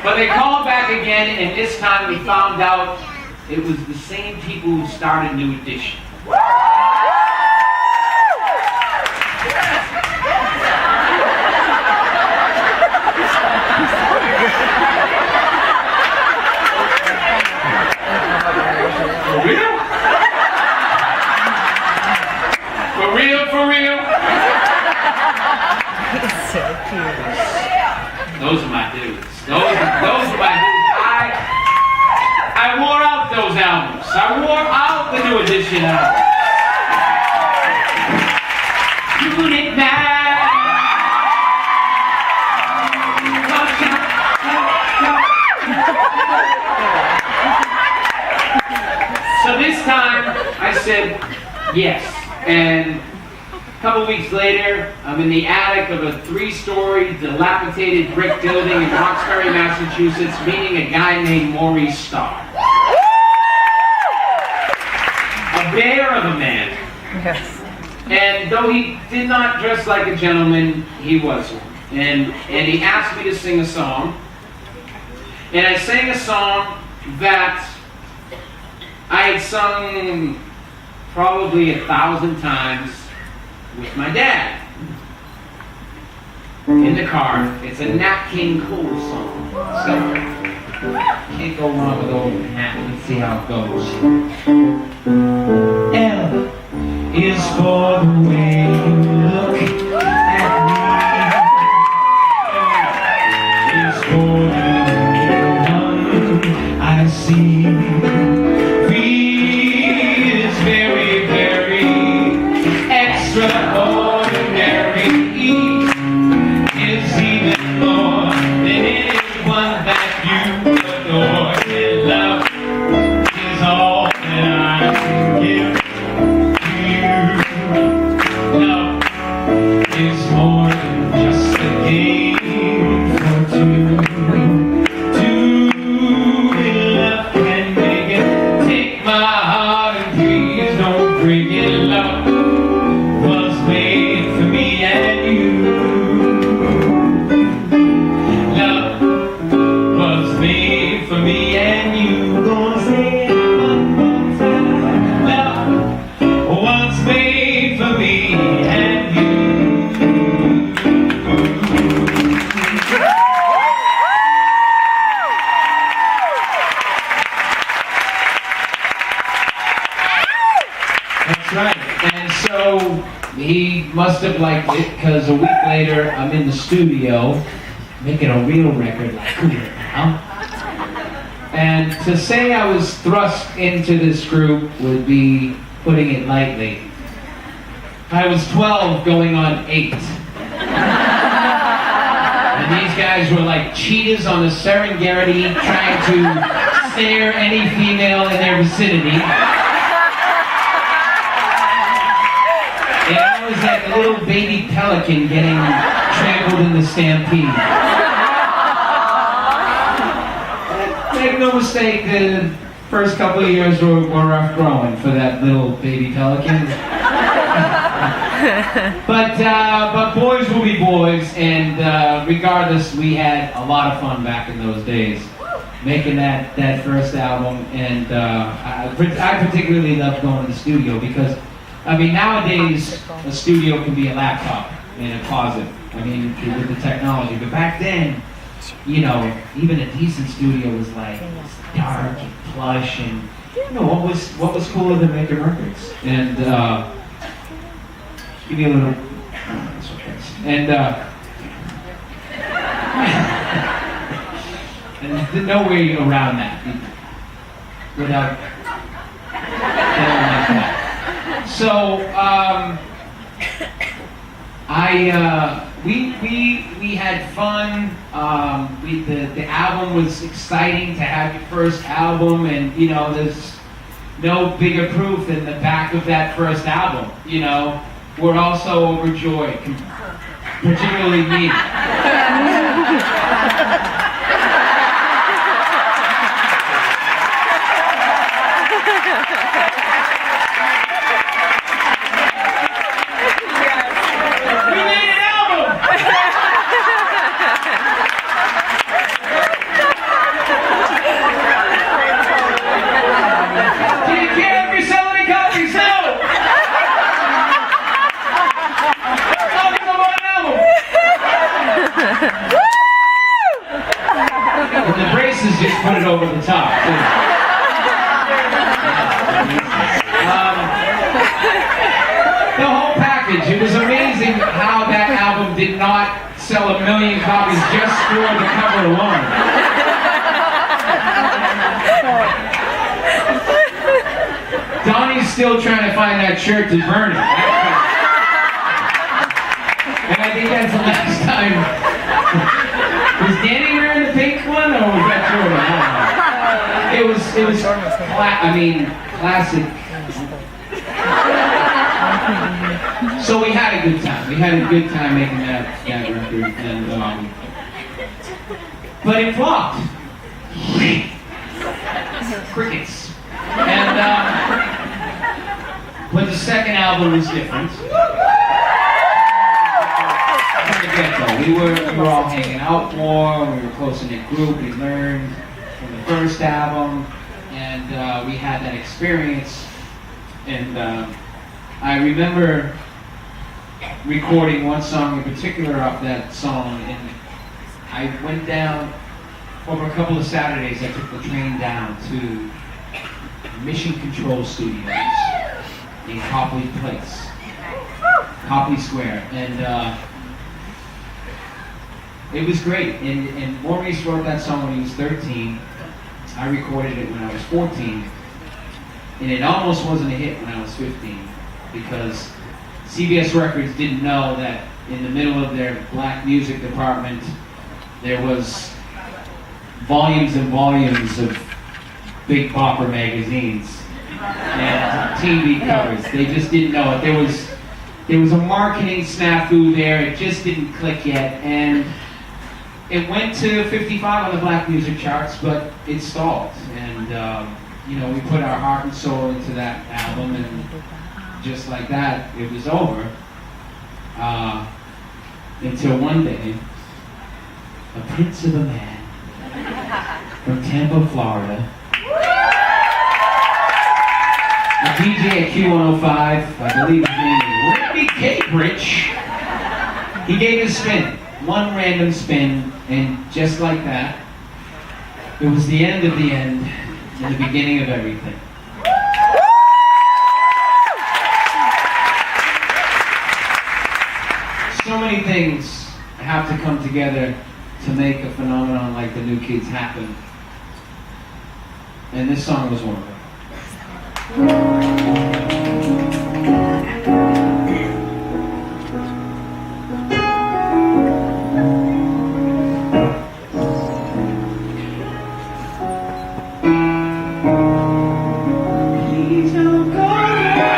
But they called back again, and this time we found out it was the same people who started New Edition. For real? For real, for real? It's so cute. Those are my dudes. Those are my dudes. I wore out those albums. I wore out the New Edition album. Unit Man. So this time I said yes, and a couple weeks later I'm in the attic of a 3-story dilapidated brick building in Roxbury, Massachusetts, meeting a guy named Maurice Starr. A bear of a man. Yes. And though he did not dress like a gentleman, he was one. And he asked me to sing a song. And I sang a song that I had sung probably 1,000 times with my dad. In the car. It's a Nat King Cole song. So, can't go wrong with old Nat. Let's see how it goes. L is for the way you look at me. Is for the one I see. V is very, very extraordinary. E is even more than anyone that you adore. And love is all that I can give. Love is more than just a game for two. Two in love can make it. Take my heart and please don't break it. Love was made for me and you. Love was made for me and you. Gonna say it one more time. Love was made for me and you. That's right. And so he must have liked it, because a week later I'm in the studio making a real record like Cool It Now. And to say I was thrust into this group would be putting it lightly. I was 12 going on 8. And these guys were like cheetahs on the Serengeti trying to snare any female in their vicinity. And I was like a little baby pelican getting trampled in the stampede. Make no mistake, the first couple of years were rough growing for that little baby pelican. But boys will be boys, and regardless, we had a lot of fun back in those days, making that first album. And I particularly loved going to the studio because, I mean, nowadays a studio can be a laptop in a closet. I mean, with the technology. But back then, you know, even a decent studio was like dark and plush, and you know what was cooler than making records. And give me a little. And and there's no way around that without feeling like that. So we had fun. The album was exciting to have your first album, and you know there's no bigger proof than the back of that first album. You know, we're also overjoyed, particularly me. it over the top, too. The whole package. It was amazing how that album did not sell 1 million copies just for the cover alone. Donnie's still trying to find that shirt to burn it. And I think that's the last time. Was Danny wearing the pink one, or was that Jordan? I don't know. It was classic. So we had a good time. We had a good time making that record, and but it flopped. Crickets. And but the second album was different. From the get-go, we were all hanging out more. We were a close-knit group. We learned from the first album, and we had that experience. And I remember recording one song in particular off that song, and I went down over a couple of Saturdays. I took the train down to Mission Control Studios in Copley Place, Copley Square, and it was great. And Maurice wrote that song when he was 13. I recorded it when I was 14, and it almost wasn't a hit when I was 15 because CBS Records didn't know that in the middle of their black music department there was volumes and volumes of big bopper magazines and TV covers. They just didn't know it. There was a marketing snafu there. It just didn't click yet, and it went to 55 on the black music charts, but it stalled. And we put our heart and soul into that album, and just like that, it was over. Until one day, a prince of a man from Tampa, Florida, a DJ at Q105, I believe his name is Randy Capridge. He gave a spin, one random spin, and just like that, it was the end of the end and the beginning of everything. So many things have to come together to make a phenomenon like the New Kids happen. And this song was one of them. Please don't go away.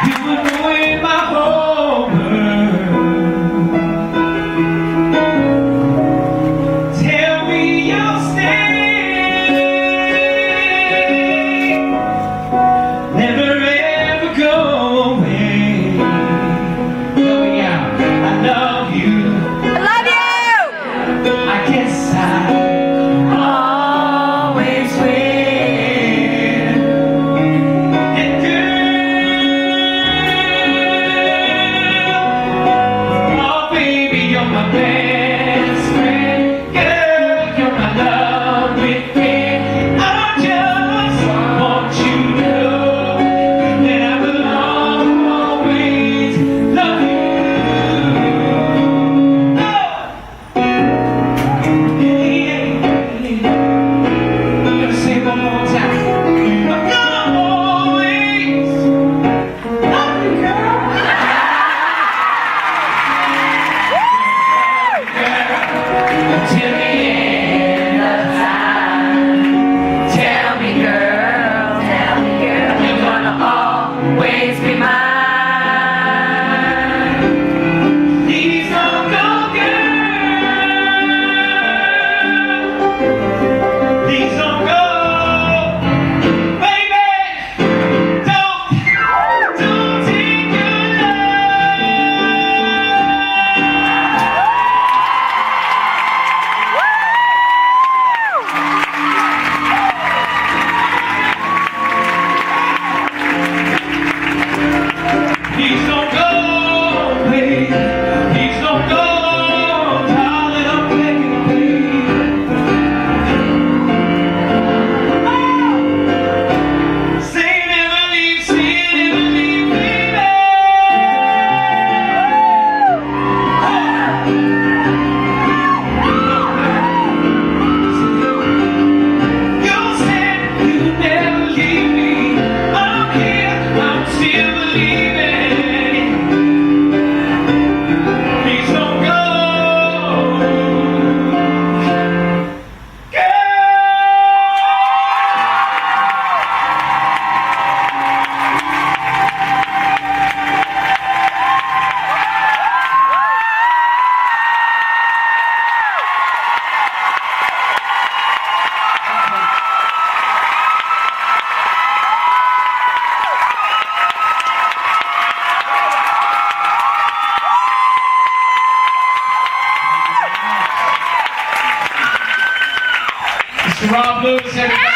You would ruin my whole world. Tell me you'll stay. Rob Lewis, everybody.